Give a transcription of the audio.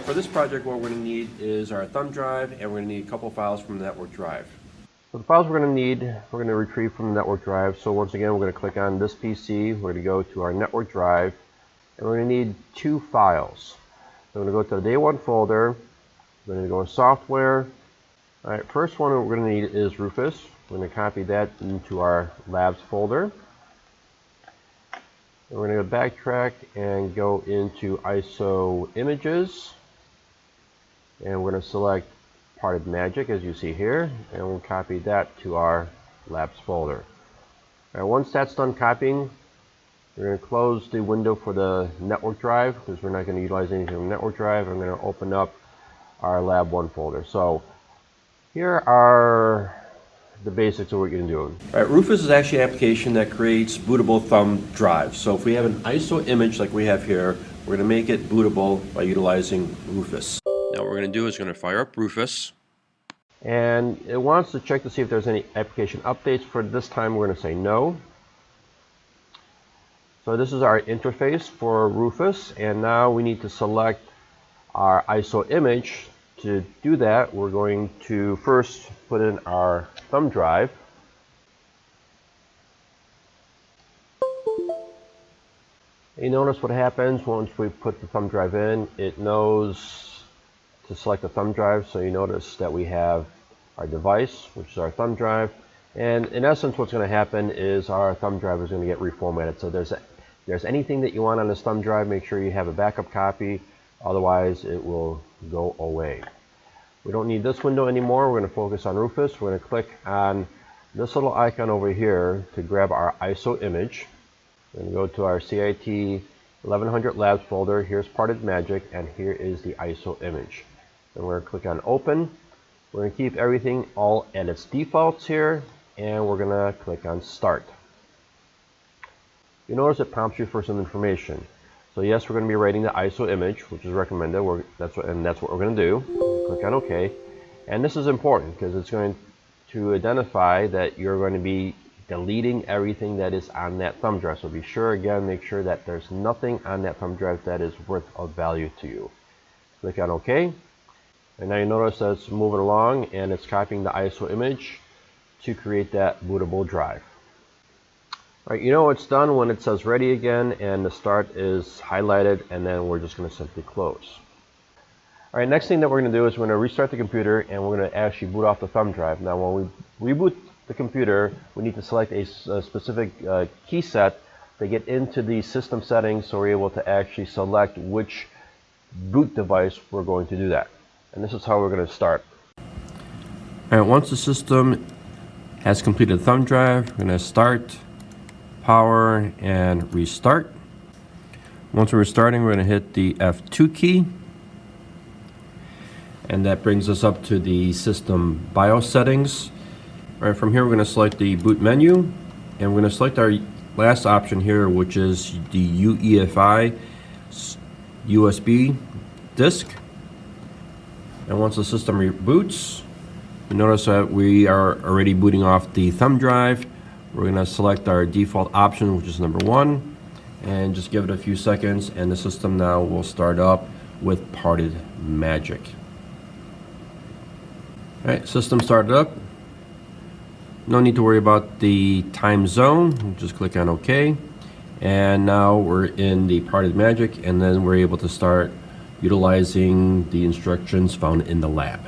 for this project, what we're going to need is our thumb drive, and we're going to need a couple files from the network drive. So the files we're going to need, we're going to retrieve from the network drive. So once again, we're going to click on this PC. We're going to go to our network drive, and we're going to need two files. So we're going to go to the day one folder. We're going to go to software. All right, first one we're going to need is Rufus. We're going to copy that into our labs folder. And we're going to backtrack and go into ISO images. And we're going to select Parted Magic, as you see here, and we'll copy that to our labs folder. All right, once that's done copying, we're going to close the window for the network drive because we're not going to utilize anything from the network drive. I'm going to open up our lab 1 folder. So here are the basics of what you're doing. All right, Rufus is actually an application that creates bootable thumb drives. So if we have an ISO image like we have here, we're going to make it bootable by utilizing Rufus. Now what we're going to do is going to fire up Rufus. And it wants to check to see if there's any application updates. For this time, we're going to say no. So this is our interface for Rufus, and now we need to select our ISO image. To do that, we're going to first put in our thumb drive. You notice what happens once we put the thumb drive in. It knows to select the thumb drive, so you notice that we have our device, which is our thumb drive, and in essence what's going to happen is our thumb drive is going to get reformatted. So there's anything that you want on this thumb drive, make sure you have a backup copy, otherwise it will go away. We don't need this window anymore. We're going to focus on Rufus. We're going to click on this little icon over here to grab our ISO image. We're going to go to our CIT 1100 labs folder. Here's Parted Magic, and here is the ISO image. Then we're going to click on open. We're going to keep everything all at its defaults here, and we're going to click on start. You notice it prompts you for some information. So yes, we're going to be writing the ISO image, which is recommended. That's what we're going to do. Click on OK. And this is important because it's going to identify that you're going to be deleting everything that is on that thumb drive. So be sure, again, make sure that there's nothing on that thumb drive that is worth of value to you. Click on OK. And now you notice that it's moving along and it's copying the ISO image to create that bootable drive. All right, you know it's done when it says ready again and the start is highlighted, and then we're just going to simply close. All right, next thing that we're going to do is we're going to restart the computer and we're going to actually boot off the thumb drive. Now when we reboot the computer, we need to select a specific key set to get into the system settings so we're able to actually select which boot device we're going to do that. And this is how we're going to start. All right, once the system has completed the thumb drive, we're going to start, power, and restart. Once we're restarting, we're going to hit the F2 key. And that brings us up to the system BIOS settings. All right, from here we're going to select the boot menu, and we're going to select our last option here, which is the UEFI USB disk. And once the system reboots, you notice that we are already booting off the thumb drive. We're going to select our default option, which is number 1, and just give it a few seconds, and the system now will start up with Parted Magic. All right, system started up. No need to worry about the time zone. We'll just click on OK. And now we're in the Parted Magic, and then we're able to start utilizing the instructions found in the lab.